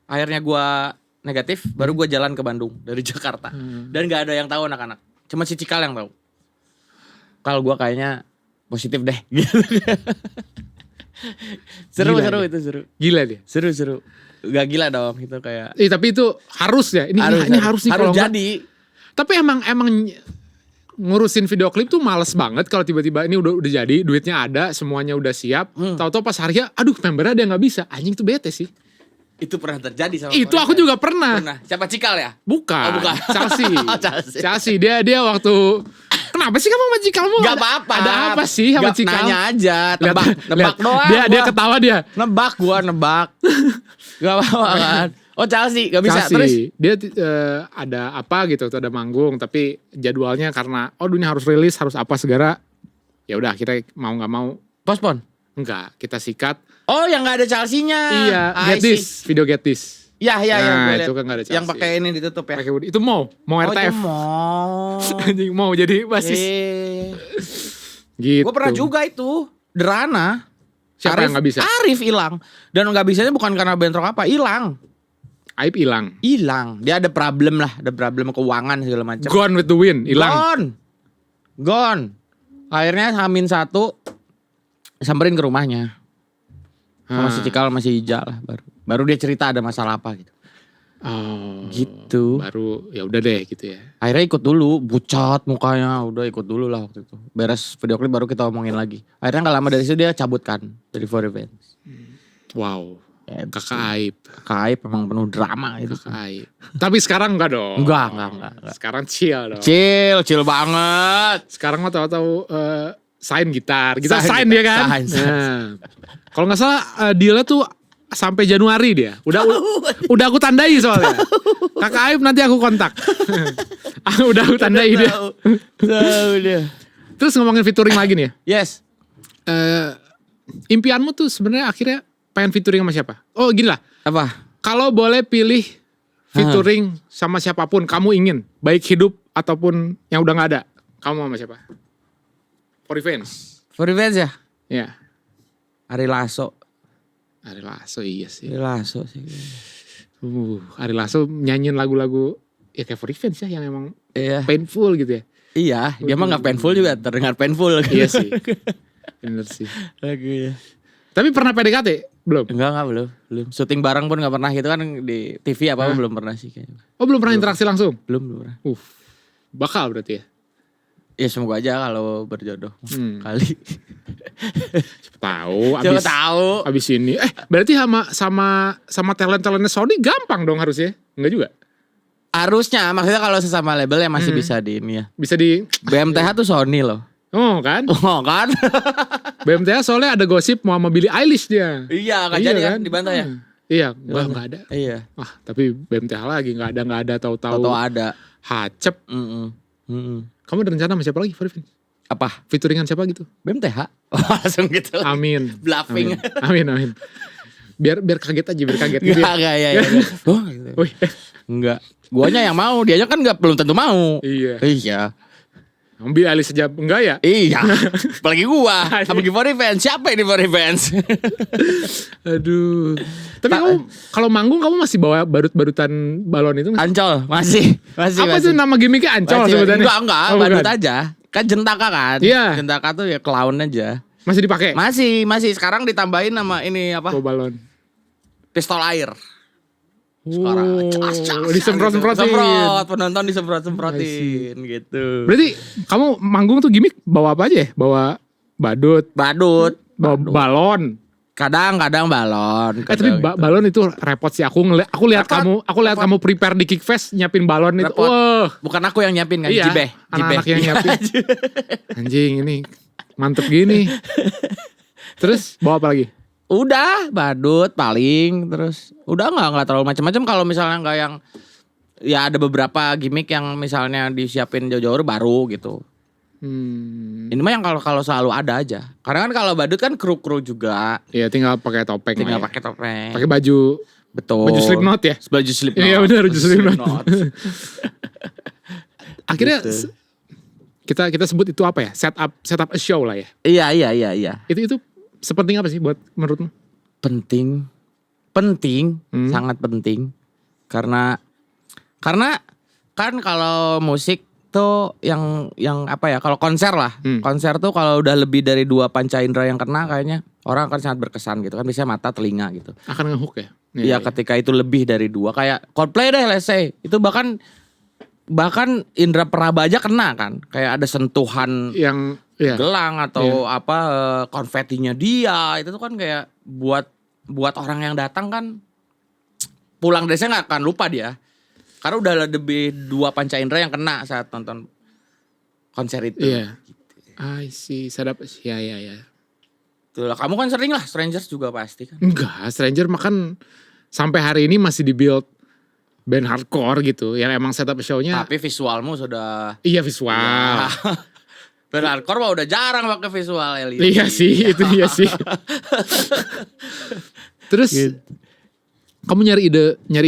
Akhirnya gua negatif, baru gua jalan ke Bandung dari Jakarta. Dan gak ada yang tahu anak-anak. Cuma si Cikal yang tahu. Kalau gua kayaknya positif deh. Seru itu seru. Gila dia. Seru. Gak gila dong itu kayak. Tapi itu harus ya. Ini harus nih harus kalau jadi. Tapi emang ngurusin video klip tuh males banget kalau tiba-tiba ini udah jadi, duitnya ada, semuanya udah siap. Tahu-tahu pas harinya, aduh membernya ada yang nggak bisa. Anjing tuh bete sih. Itu pernah terjadi sama Itu aku juga pernah. Siapa Cikal ya? Bukan. Oh, bukan. Chelsea. Dia waktu kenapa sih kamu sama Cikalmu? Gak apa-apa. Ada apa sih sama Cikal? Nanya aja, nebak doang. Dia ketawa dia. Nebak. Gak apa-apa kan. Oh Chelsea, gak bisa. Chelsea. Terus Dia ada apa gitu, tuh ada manggung, tapi jadwalnya karena dunia harus rilis, harus apa segala. Ya udah kita mau nggak mau postpone. Enggak, kita sikat. Oh, yang nggak ada Chelsea-nya. Iya, Get This, video Get This. Iya. Nah, itu kan nggak ada Chelsea. Yang pakai ini ditutup ya. Itu mau RTF. Anjing mau jadi basis. Gitu. Gue pernah juga itu, Derana. Siapa yang nggak bisa? Arif hilang. Dan nggak bisanya bukan karena bentrok apa, hilang. Aib hilang. Dia ada problem keuangan segala macam. Gone with the wind, hilang. Gone. Akhirnya H-1 samperin ke rumahnya. Sama si Cikal masih Ija lah baru dia cerita ada masalah apa gitu. Oh. Gitu. Baru ya udah deh gitu ya. Akhirnya ikut dulu, bucat mukanya, udah ikut dulu lah waktu itu. Beres video klip baru kita omongin lagi. Akhirnya gak lama dari situ dia cabut kan dari For Revenge. Wow. Ya, Kakak Aib. Kakak Aib emang penuh drama itu. Kakak Aib. Tapi sekarang enggak dong. Enggak. Sekarang chill dong. Chill banget. Sekarang mah tahu-tahu sign gitar sign dia kan. Nah, kalau nggak salah dealnya tuh sampai Januari dia. Udah aku tandai soalnya. Kakak Aib nanti aku kontak. Udah aku tandai dia. Tahu dia. Terus ngomongin featuring lagi nih ya. Yes. Impianmu tuh sebenarnya akhirnya pengen featuring sama siapa? Oh gini lah. Apa? Kalau boleh pilih featuring sama siapapun kamu ingin, baik hidup ataupun yang udah nggak ada, kamu sama siapa? For Revenge ya? Ya. Ari Lasso Iya sih. Ari Lasso sih. Ari Lasso nyanyiin lagu-lagu ya kayak For Revenge ya yang emang painful gitu ya. Iya, dia mah gak painful juga, terdengar painful gitu. Iya sih. Bener sih. Lagunya. Tapi pernah PDKT? Belum? Enggak belum. Syuting bareng pun gak pernah gitu kan di TV apa belum pernah sih kayaknya. Oh belum pernah interaksi langsung? Belum pernah. Bakal berarti ya? Ya semoga aja kalau berjodoh kali. Siapa tahu abis ini. Berarti sama talent-talentnya Sony gampang dong harusnya? Enggak juga? Harusnya, maksudnya kalau sesama label ya masih bisa di ini ya. Bisa di BMTH tuh Sony loh. Oh kan? Kan? BMTH soalnya ada gosip mau sama Billie Eilish dia. Iya, gak jadi kan dibantah ya. Iya, gua nggak ada. Iya. Wah, tapi BMTH lagi nggak ada tahu-tahu. Tahu ada. Hacep. Kamu ada rencana sama siapa lagi, Farifin? Apa? Featuringan siapa gitu? BMTH. Langsung gitu. Amin. Bluffing. Amin. Biar kaget aja, biar kaget. Enggak ya. Oh, gitu. Wih, Enggak. Guanya yang mau, dianya kan belum tentu mau. Iya. Ambil alih saja enggak ya? Iya. Apalagi gua. Sama For Revenge. Siapa ini For Revenge? Aduh. Tapi kamu kalau manggung kamu masih bawa barut-barutan balon itu? Ancol, masih. Apa tuh nama gimmicknya Ancol sebenarnya? Enggak, badut aja. Kan jentaka kan? Iya. Jentaka tuh ya clown aja. Masih dipakai? Masih. Sekarang ditambahin sama ini apa? Oh, balon. Pistol air. Disemprot-semprotin. Penonton disemprot-semprotin gitu. Berarti kamu manggung tuh gimmick bawa apa aja ya? Bawa badut, bawa balon. Kadang balon. Tapi balon itu repot sih. Aku lihat kamu prepare di Kickfest nyiapin balon itu. Wah. Bukan aku yang nyiapin kan, iya, Jibeh. Anak-anak yang nyiapin. Anjing ini mantep gini. Terus bawa apa lagi? Udah, badut paling, terus udah nggak terlalu macam-macam. Kalau misalnya nggak yang, ya ada beberapa gimmick yang misalnya disiapin jauh-jauh baru gitu. Ini mah yang kalau selalu ada aja. Karena kan kalau badut kan kru juga. Iya, tinggal pakai topeng. Pakai topeng. Pakai baju. Betul. Baju Slipknot ya. Baju Slipknot. Iya benar, baju Slipknot. Akhirnya gitu. kita sebut itu apa ya? Setup a show lah ya. Iya. Itu sepenting apa sih buat menurutmu? Penting, sangat penting. Karena kan kalau musik tuh yang apa ya? Kalau konser lah, konser tuh kalau udah lebih dari 2 panca indera yang kena, kayaknya orang akan sangat berkesan gitu kan. Biasanya mata, telinga gitu. Akan ngehook ya? Iya, ketika itu lebih dari 2, kayak Coldplay deh, let's say itu bahkan indera peraba aja kena kan. Kayak ada sentuhan yang gelang atau konfetinya dia, itu tuh kan kayak buat orang yang datang kan pulang dari saya nggak akan lupa dia, karena udah lebih 2 panca indera yang kena saat nonton konser itu. Iya. I see, sadap. Ya. Tuh lah, kamu kan sering lah Strangers juga pasti kan. Enggak, Stranger makan sampai hari ini masih dibuild band hardcore gitu, yang emang setup show-nya. Tapi visualmu sudah. Iya, visual. Ya. Band hardcore mah udah jarang pakai visual LED. Iya sih, itu dia sih. Terus kamu nyari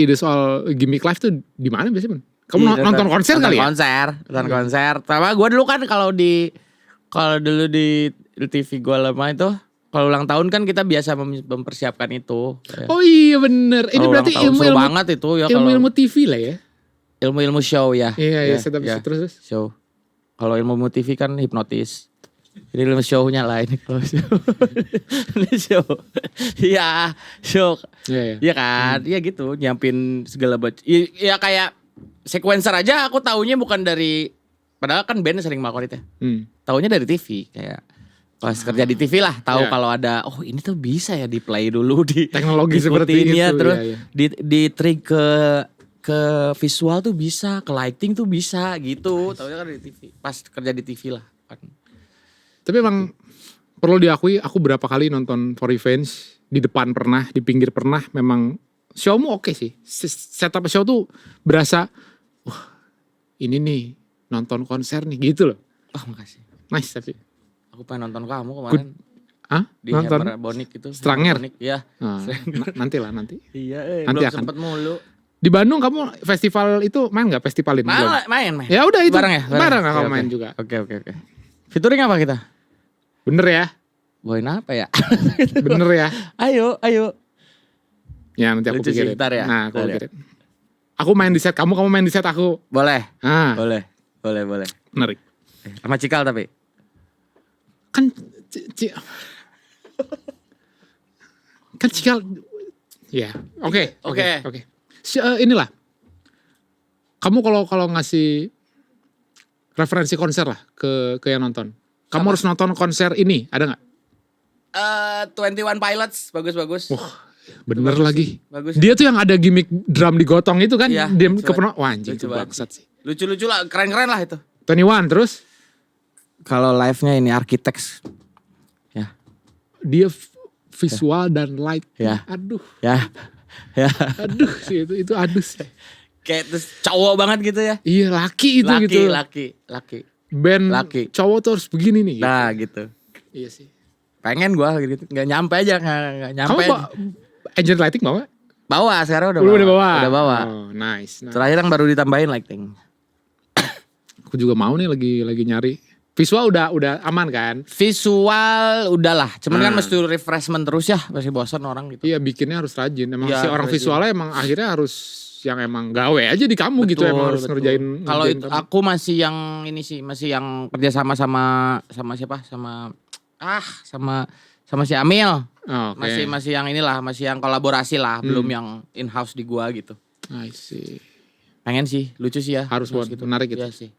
ide soal gimmick live tuh di mana biasanya, Man? Kamu nonton konser kali ya? Nonton konser. Sama gue dulu kan kalau dulu di TV gue lama itu, kalau ulang tahun kan kita biasa mempersiapkan itu. Oh iya bener. Ini berarti ilmu banget itu ya, ilmu TV lah ya. Ilmu show ya. Iya, terus. Show. Kalau ilmu TV kan hipnotis. Ini ilmu show-nya lah ini kalau show. Ini show. Iya, show. Iya kan? Iya gitu, nyiapin segala macam. Iya kayak sequencer aja aku taunya bukan dari, padahal kan band sering melakukan itu. Taunya dari TV kayak pas kerja di TV lah, tahu kalau ada ini tuh bisa ya di play dulu di teknologi seperti itu ya, terus di trik ke visual tuh bisa, ke lighting tuh bisa gitu. Tahunya kan di TV. Pas kerja di TV lah. Tapi emang perlu diakui, aku berapa kali nonton For Revenge, di depan pernah, di pinggir pernah, memang showmu oke sih. Setup show tuh berasa, wah ini nih nonton konser nih gitu loh. Oh makasih. Nice tapi. Aku pengen nonton kamu kemarin. Di nonton? Hammer Bonik itu. Stranger? Iya. Nanti. Iya, nanti belum sempet mulu. Di Bandung kamu festival itu main gak? Festivalin? Main. Ya udah itu. Bareng gak kamu main juga? Oke. Featuring apa kita? Bener ya? Bawain apa ya? Bener ya? Ayo. Ya nanti aku pikirin. Ya? Nah aku pikirin. Aku main di set kamu main di set aku. Boleh. Boleh. Menarik. Sama Cikal tapi? Kan Cikal. Ya, oke. Inilah. Kamu kalau ngasih referensi konser lah ke yang nonton. Kamu harus nonton konser ini, ada nggak? 21 Pilots, bagus. Wah, bener bagus lagi. Bagus. Dia tuh yang ada gimmick drum digotong itu kan? Iya, dia wah anjing itu bangsat sih. Lucu-lucu lah, keren-keren lah itu. 21 terus? Kalau live-nya ini Architects. Ya. Dia visual dan light. Ya. Aduh. Ya. Ya. Aduh sih itu adus. Kayak terus cowok banget gitu ya. Iya laki itu gitu. Laki. Band Laki. cowok tuh harus begini nih. Gitu. Nah gitu. Iya sih. Pengen gua gitu. Gak nyampe aja. Gak nyampe. Kamu Angel Lighting bawa? Bawa sekarang udah Udah bawa. Udah bawa. Oh, nice. Terakhir yang baru ditambahin lighting. Aku juga mau nih lagi nyari. Visual udah aman kan? Visual udahlah. Cuman kan mesti refreshment terus ya. Masih bosan orang gitu. Iya bikinnya harus rajin. Emang Iya, si orang rajin. visualnya emang akhirnya harus yang emang gawe aja di kamu gitu. Emang harus ngerjain. Kalau ngerjain itu kamu. aku masih yang ini sih, masih yang kerja sama siapa? Sama si Amil. Oh, oke. Masih yang inilah, masih yang kolaborasi lah, belum yang in house di gua gitu. I see. Pengen sih, lucu sih ya. Harus buat menarik gitu. Iya sih.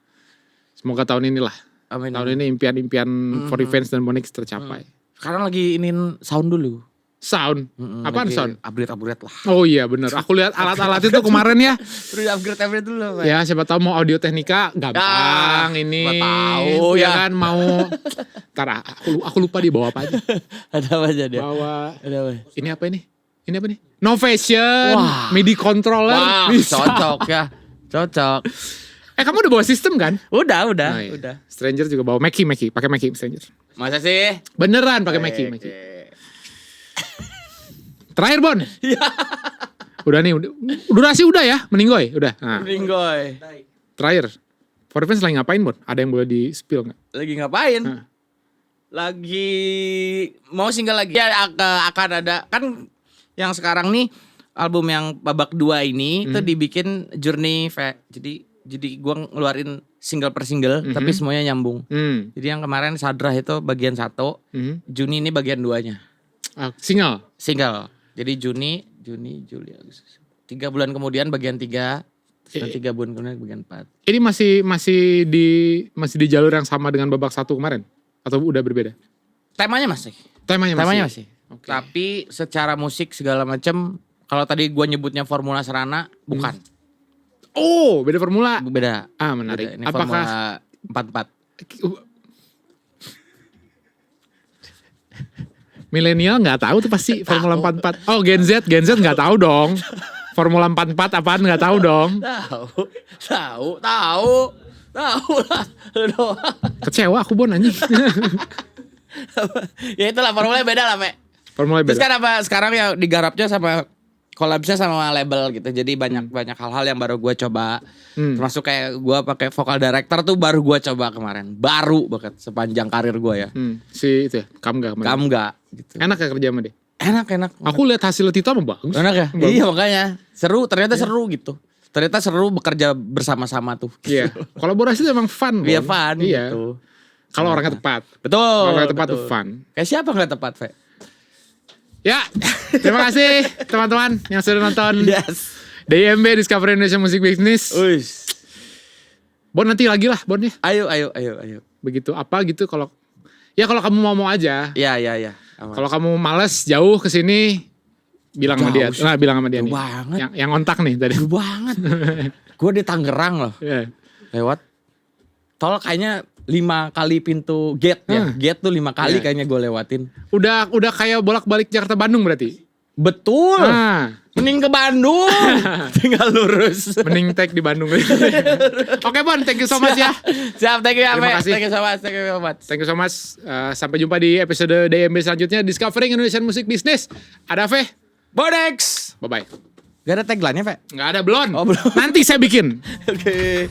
Semoga tahun inilah. Amin. Tahun ini impian-impian for Revenge dan Bonix tercapai. Sekarang lagi inin sound dulu. Sound? Apaan Lagi sound? Upgrade lah. Oh iya bener. Aku lihat alat-alat itu kemarin ya. Terus upgrade dulu Pak. Ya siapa tahu mau Audio Technica gampang ini. siapa tahu ya ya. kan mau. Ntar aku lupa di bawa apa aja. Ada apa aja dia? Bawa Ada apa? ini apa ini? Ini apa nih? Novation, Wah. MIDI controller. Wah, bisa. cocok ya. Cocok. Kamu udah bawa sistem kan? Udah. Oh, iya. Udah. Stranger juga bawa Mackie, pakai Mackie Stranger. Masa sih? Beneran pakai Mackie. Terakhir Bon. Iya. Udah nih, durasi udah ya, meninggoy, udah. Nah, Ringgoy. terakhir. For Revenge lagi ngapain Bon? Ada yang boleh di spill nggak? Lagi ngapain? Hah. Lagi mau single lagi. Ya akan ada kan yang sekarang nih album yang babak 2 ini tuh dibikin Journey jadi gua ngeluarin single per single tapi semuanya nyambung. Jadi yang kemarin Sadrah itu bagian 1, Juni ini bagian 2-nya. Single. Single. Jadi Juni, Juli, Agustus. 3 bulan kemudian bagian 3, terus 3 bulan kemudian bagian 4. Ini masih di jalur yang sama dengan babak 1 kemarin atau udah berbeda? Temanya masih. Temanya masih. Oke. Tapi secara musik segala macam, kalau tadi gua nyebutnya Formula Serana, bukan. Oh, beda formula. Beda. Menarik. Beda. Ini Apakah Formula 44. milenial nggak tahu tuh pasti Formula 44. Oh, Gen Z nggak tahu dong. Formula 44 apaan nggak tahu dong. Tahu lah. Lu doang. Kecewa aku Bon anjing. Ya itulah formulanya beda lah, Mek. Formula Terus beda. kan apa sekarang ya digarapnya sama collabsnya sama label gitu. Jadi banyak hal-hal yang baru gue coba. Termasuk kayak gue pakai vocal director tuh baru gue coba kemarin. Baru banget sepanjang karir gue ya. Si itu ya, Kamga kemarin. Kamga gitu. Enak ya kerja sama dia? Enak. Aku lihat hasil Tito mah bagus. Enak ya? Bagus. Iya makanya. Seru, ternyata seru gitu. Ternyata seru bekerja bersama-sama tuh. Iya. Kolaborasi itu emang fun. Bon. Iya fun Iya. gitu. Kalau orangnya tepat. Betul. Kalau orangnya tepat betul. tuh fun. Kayak siapa nggak tepat, Fe? Ya, terima kasih teman-teman yang sudah nonton Yes. DIMB Discovery Indonesia Music Business. Uish. Bon nanti lagi lah Bon ya. Ayo. Begitu apa gitu kalau kamu mau aja. Iya. Aman. Kalau kamu males jauh ke sini bilang sama dia. Jauh Nah, bilang sama dia Jauh nih. banget. Yang ontak nih tadi. Jauh banget. Gue di Tangerang loh. Iya. Lewat tol kayaknya 5 kali pintu gate ya. Gate tuh 5 kali Iya. kayaknya gue lewatin. Udah kayak bolak-balik Jakarta Bandung berarti. Betul. Nah, Mending ke Bandung. Tinggal lurus. mending take di Bandung. Oke Bon, thank you so much ya. Siap, thank you ya, Terima Fe. kasih. Thank you so much. Thank you so much. Sampai jumpa di episode DMB selanjutnya Discovering Indonesian Music Business. Ada Fe. Bodex. Bye-bye. Gak ada tagline-nya, Fe? Nggak ada belum. Oh, belum. Nanti saya bikin. Oke.